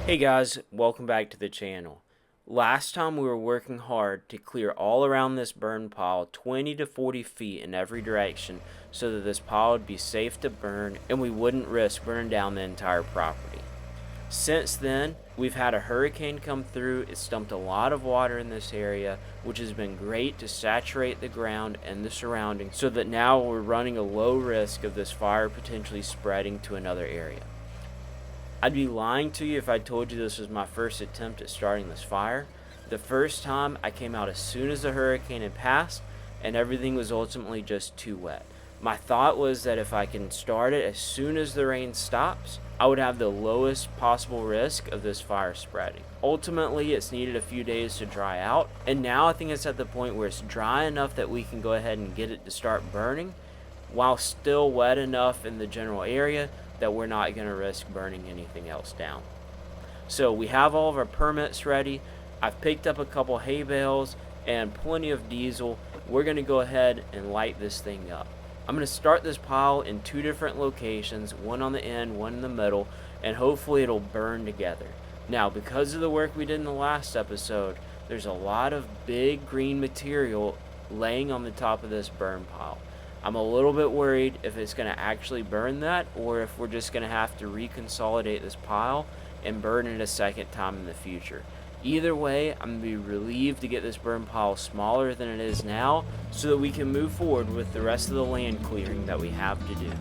Hey guys, welcome back to the channel. Last time we were working hard to clear all around this burn pile 20 to 40 feet in every direction so that this pile would be safe to burn and we wouldn't risk burning down the entire property. Since then, we've had a hurricane come through. It's dumped a lot of water in this area, which has been great to saturate the ground and the surroundings so that now we're running a low risk of this fire potentially spreading to another area. I'd be lying to you if I told you this was my first attempt at starting this fire. The first time I came out as soon as the hurricane had passed and everything was ultimately just too wet. My thought was that if I can start it as soon as the rain stops, I would have the lowest possible risk of this fire spreading. Ultimately, it's needed a few days to dry out, and now I think it's at the point where it's dry enough that we can go ahead and get it to start burning while still wet enough in the general area that we're not going to risk burning anything else down. So we have all of our permits ready. I've picked up a couple hay bales and plenty of diesel. We're going to go ahead and light this thing up. I'm going to start this pile in two different locations, one on the end, one in the middle, and hopefully it'll burn together. Now, because of the work we did in the last episode, there's a lot of big green material laying on the top of this burn pile. I'm a little bit worried if it's going to actually burn that or if we're just going to have to reconsolidate this pile and burn it a second time in the future. Either way, I'm going to be relieved to get this burn pile smaller than it is now so that we can move forward with the rest of the land clearing that we have to do.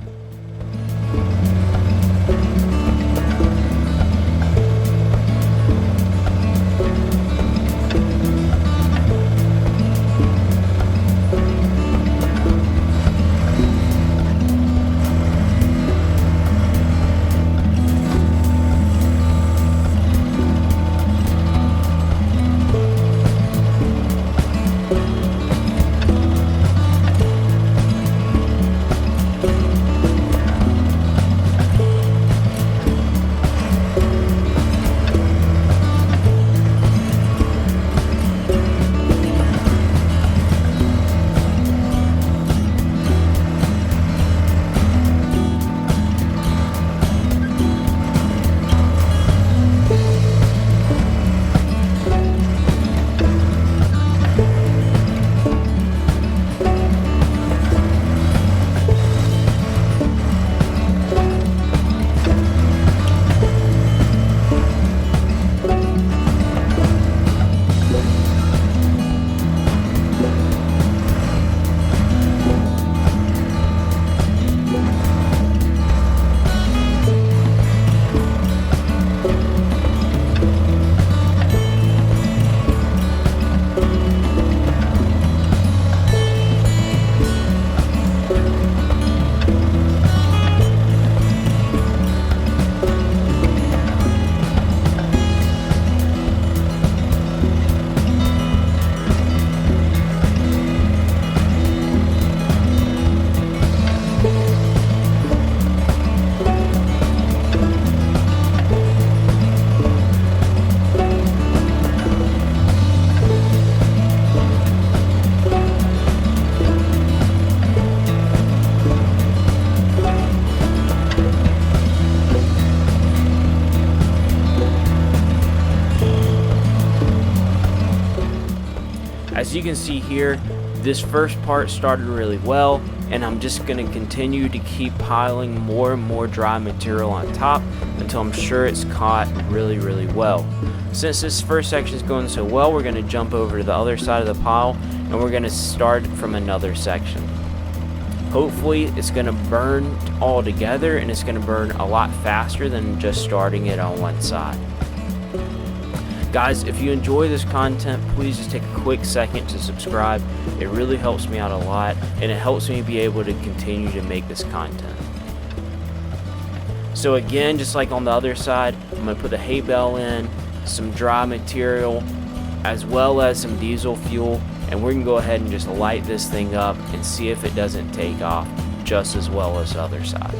As you can see here, this first part started really well, and I'm just going to continue to keep piling more and more dry material on top until I'm sure it's caught really well. Since this first section is going so well, we're going to jump over to the other side of the pile and we're going to start from another section. Hopefully it's going to burn all together, and it's going to burn a lot faster than just starting it on one side. Guys, if you enjoy this content, please just take a quick second to subscribe. It really helps me out a lot, and it helps me be able to continue to make this content. So again, just like on the other side, I'm going to put the hay bale in, some dry material, as well as some diesel fuel, and we're going to go ahead and just light this thing up and see if it doesn't take off just as well as the other side.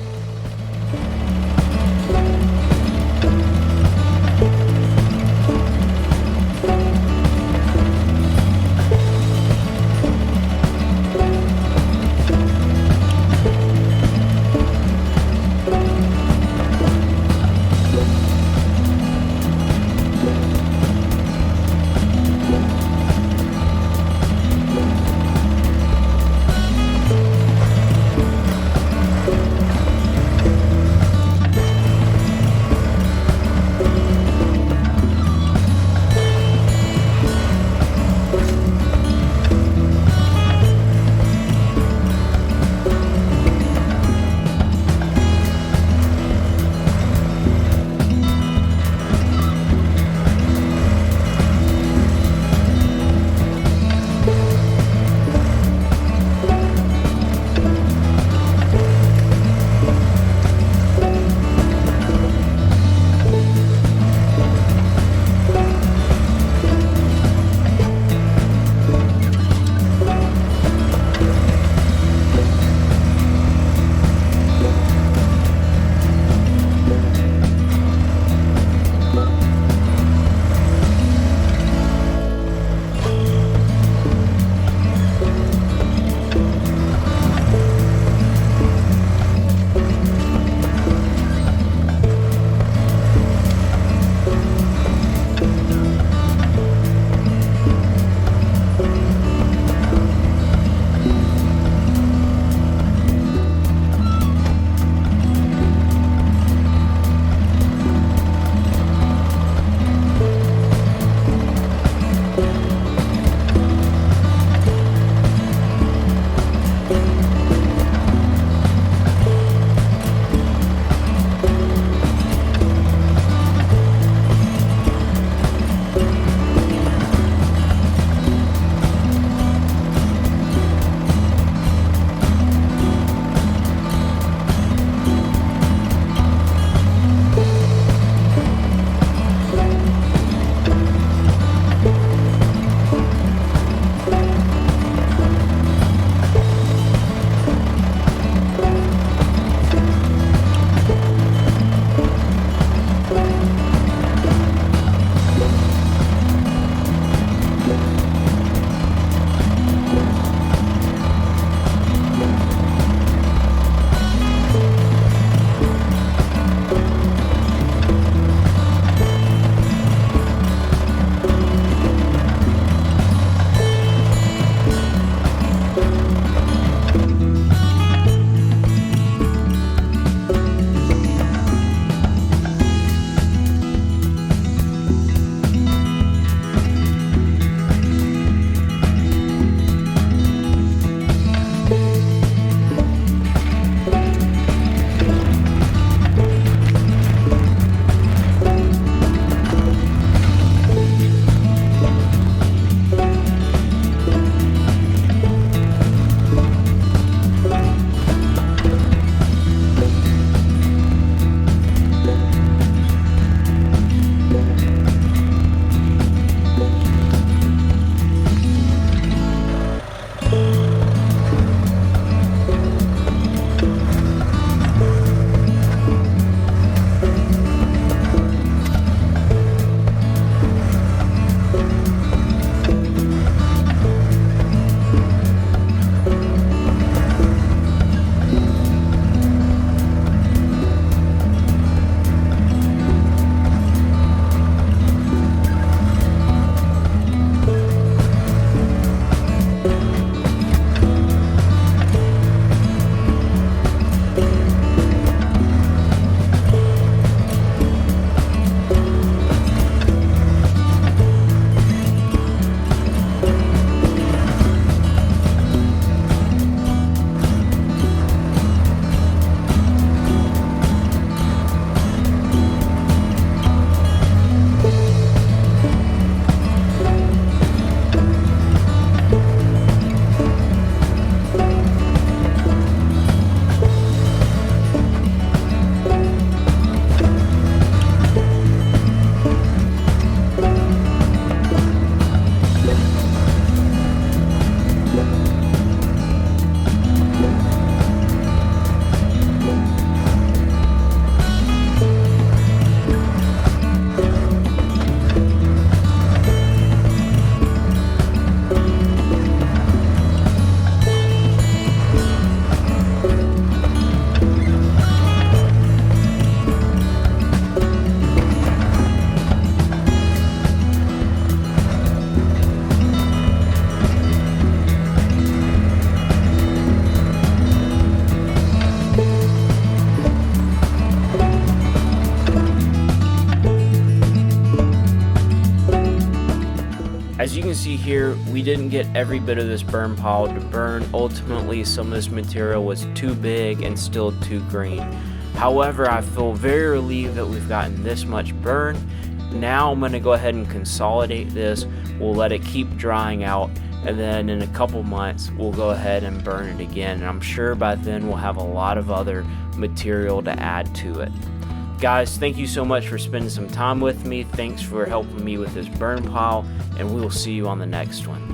can see here, we didn't get every bit of this burn pile to burn. Ultimately, some of this material was too big and still too green. However, I feel very relieved that we've gotten this much burn. Now I'm going to go ahead and consolidate this. We'll let it keep drying out, and then in a couple months we'll go ahead and burn it again, and I'm sure by then we'll have a lot of other material to add to it. Guys, thank you so much for spending some time with me. Thanks for helping me with this burn pile, and we will see you on the next one.